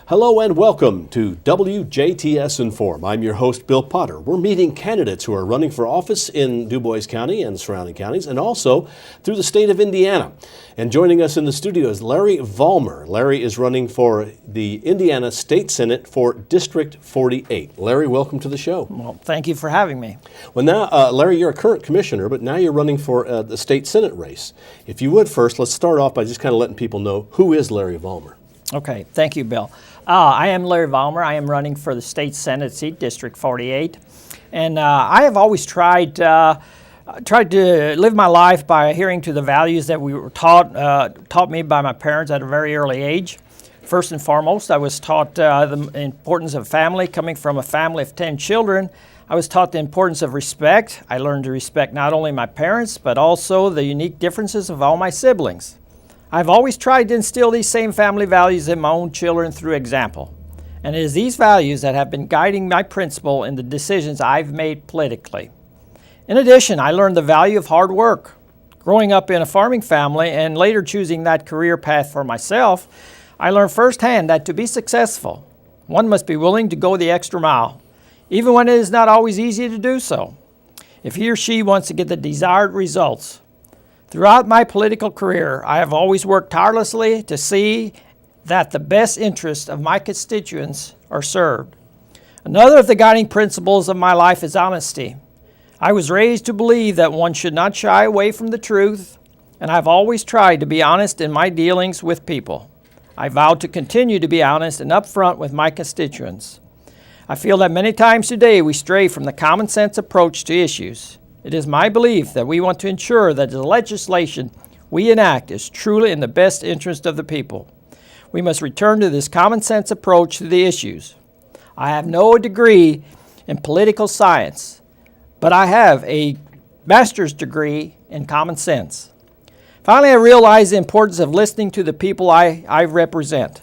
Hello and welcome to WJTS-Inform. I'm your host, Bill Potter. We're meeting candidates who are running for office in Du Bois County and surrounding counties, and also through the state of Indiana. And joining us in the studio is Larry Vollmer. Larry is running for the Indiana State Senate for District 48. Larry, welcome to the show. Well, thank you for having me. Well, now, Larry, you're a current commissioner, but now you're running for the state Senate race. If you would first, let's start off by just kind of letting people know, who is Larry Vollmer? Okay, thank you, Bill. I am Larry Vollmer. I am running for the state Senate seat, District 48. And I have always tried to live my life by adhering to the values that we were taught me by my parents at a very early age. First and foremost, I was taught the importance of family. Coming from a family of 10 children, I was taught the importance of respect. I learned to respect not only my parents, but also the unique differences of all my siblings. I've always tried to instill these same family values in my own children through example. And it is these values that have been guiding my principal in the decisions I've made politically. In addition, I learned the value of hard work. Growing up in a farming family and later choosing that career path for myself, I learned firsthand that to be successful, one must be willing to go the extra mile, even when it is not always easy to do so, if he or she wants to get the desired results. Throughout my political career, I have always worked tirelessly to see that the best interests of my constituents are served. Another of the guiding principles of my life is honesty. I was raised to believe that one should not shy away from the truth, and I've always tried to be honest in my dealings with people. I vow to continue to be honest and upfront with my constituents. I feel that many times today we stray from the common sense approach to issues. It is my belief that we want to ensure that the legislation we enact is truly in the best interest of the people. We must return to this common sense approach to the issues. I have no degree in political science, but I have a master's degree in common sense. Finally, I realized the importance of listening to the people I represent.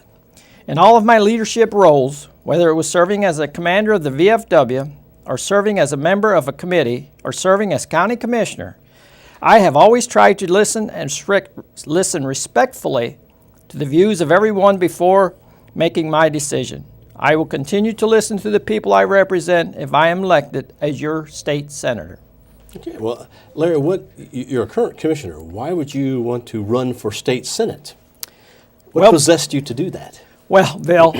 In all of my leadership roles, whether it was serving as a commander of the VFW, or serving as a member of a committee, or serving as county commissioner, I have always tried to listen respectfully to the views of everyone before making my decision. I will continue to listen to the people I represent if I am elected as your state senator. Okay, well, Larry, you're a current commissioner. Why would you want to run for state senate? What possessed you to do that? Well, Bill,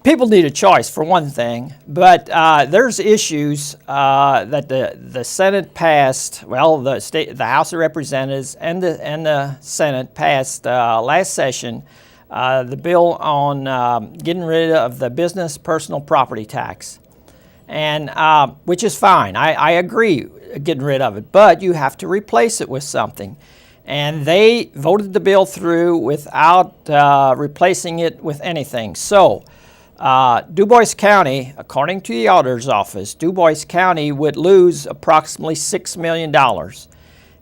people need a choice, for one thing, but there's issues that the Senate passed. Well, the House of Representatives and the Senate passed last session the bill on getting rid of the business personal property tax, and which is fine. I agree getting rid of it, but you have to replace it with something. And they voted the bill through without replacing it with anything. So, Du Bois County, according to the auditor's office, Du Bois County would lose approximately $6 million.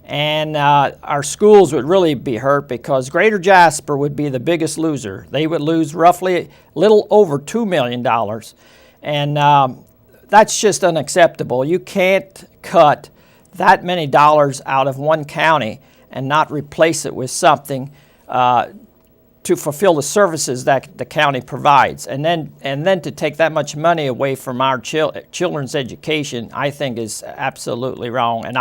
And our schools would really be hurt because Greater Jasper would be the biggest loser. They would lose roughly a little over $2 million. And that's just unacceptable. You can't cut that many dollars out of one county and not replace it with something to fulfill the services that the county provides. And then to take that much money away from our children's education, I think is absolutely wrong. And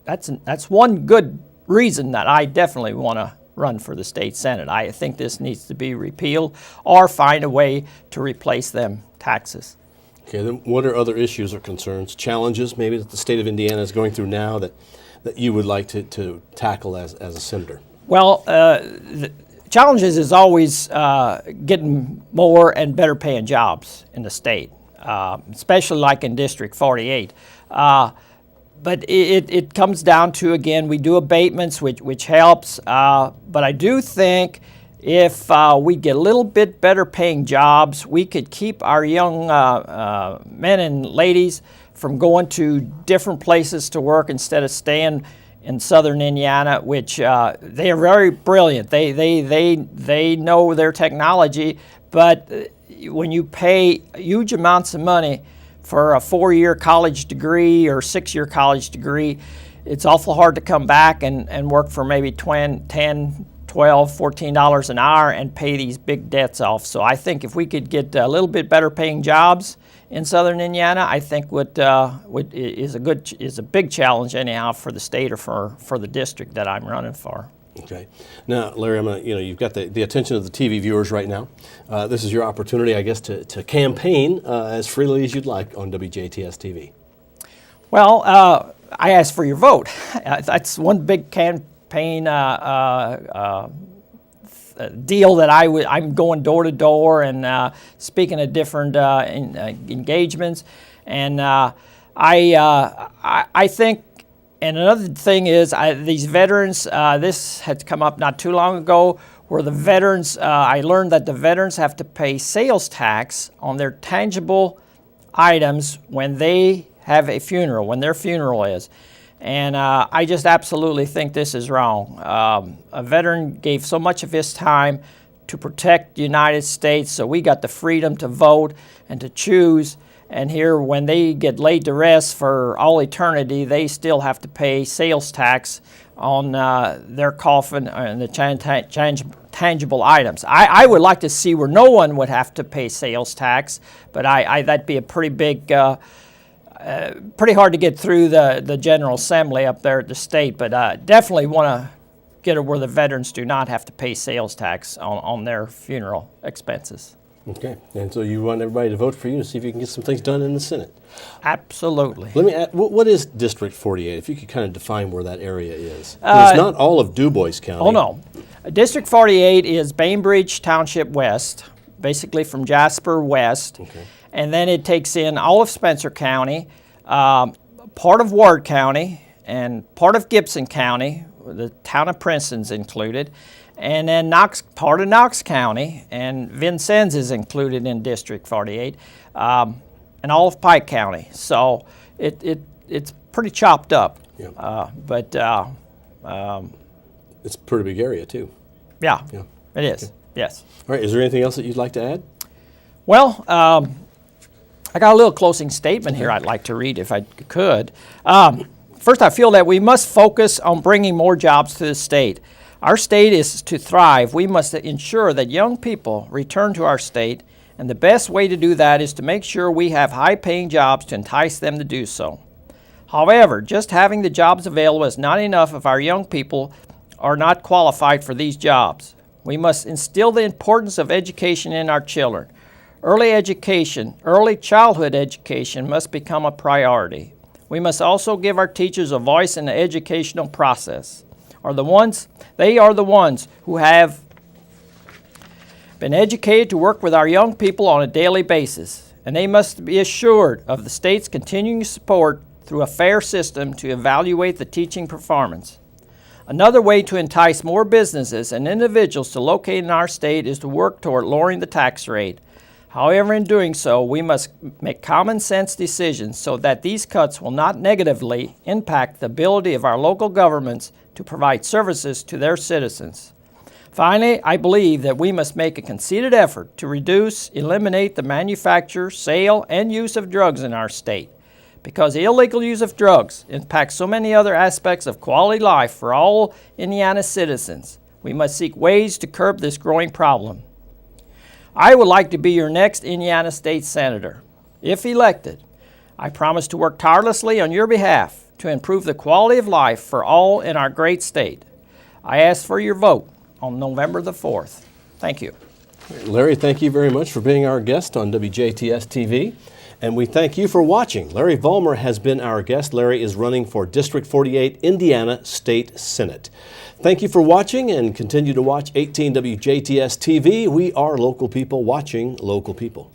that's one good reason that I definitely want to run for the state senate. I think this needs to be repealed or find a way to replace them taxes. Okay, then what are other issues or concerns, challenges maybe that the state of Indiana is going through now that you would like to tackle as a senator? Well, the challenges is always getting more and better paying jobs in the state, especially like in District 48. But it comes down to, again, we do abatements, which helps. But I do think if we get a little bit better paying jobs, we could keep our young men and ladies from going to different places to work instead of staying in southern Indiana, which they are very brilliant. They know their technology, but when you pay huge amounts of money for a 4-year college degree or 6-year college degree, it's awful hard to come back and work for maybe $10,000, $12, $14 an hour and pay these big debts off. So I think if we could get a little bit better paying jobs in southern Indiana, I think is a big challenge anyhow for the state or for the district that I'm running for. Okay. Now, Larry, you've got the attention of the TV viewers right now. This is your opportunity, I guess, to campaign as freely as you'd like on WJTS-TV. Well, I asked for your vote. That's one big campaign deal that I'm going door to door and speaking at different engagements, and I think. And another thing is these veterans. This had come up not too long ago, where the veterans. I learned that the veterans have to pay sales tax on their tangible items when they have a funeral, when their funeral is. And I just absolutely think this is wrong. A veteran gave so much of his time to protect the United States, so we got the freedom to vote and to choose. And here, when they get laid to rest for all eternity, they still have to pay sales tax on their coffin and the tangible items. I would like to see where no one would have to pay sales tax, but that'd be a pretty big, pretty hard to get through the General Assembly up there at the state. But definitely want to get it where the veterans do not have to pay sales tax on their funeral expenses. Okay, and so you want everybody to vote for you to see if you can get some things done in the Senate. Absolutely. Let me ask, what is District 48, if you could kind of define where that area is? It's not all of DuBois County. Oh, no. District 48 is Bainbridge Township West, basically from Jasper west. Okay. And then it takes in all of Spencer County, part of Ward County, and part of Gibson County, the town of Princeton's included, and then part of Knox County, and Vincennes is included in District 48, and all of Pike County. So it's pretty chopped up. Yeah. It's a pretty big area too. Yeah, it is. Okay. Yes. All right. Is there anything else that you'd like to add? Well, I got a little closing statement here I'd like to read if I could. First, I feel that we must focus on bringing more jobs to the state. Our state is to thrive. We must ensure that young people return to our state, and the best way to do that is to make sure we have high-paying jobs to entice them to do so. However, just having the jobs available is not enough if our young people are not qualified for these jobs. We must instill the importance of education in our children. Early childhood education must become a priority. We must also give our teachers a voice in the educational process. They are the ones who have been educated to work with our young people on a daily basis, and they must be assured of the state's continuing support through a fair system to evaluate the teaching performance. Another way to entice more businesses and individuals to locate in our state is to work toward lowering the tax rate. However, in doing so, we must make common sense decisions so that these cuts will not negatively impact the ability of our local governments to provide services to their citizens. Finally, I believe that we must make a concerted effort to eliminate the manufacture, sale, and use of drugs in our state. Because the illegal use of drugs impacts so many other aspects of quality life for all Indiana citizens, we must seek ways to curb this growing problem. I would like to be your next Indiana State Senator. If elected, I promise to work tirelessly on your behalf to improve the quality of life for all in our great state. I ask for your vote on November the 4th. Thank you. Larry, thank you very much for being our guest on WJTS-TV. And we thank you for watching. Larry Vollmer has been our guest. Larry is running for District 48, Indiana State Senate. Thank you for watching, and continue to watch 18 WJTS-TV. We are local people watching local people.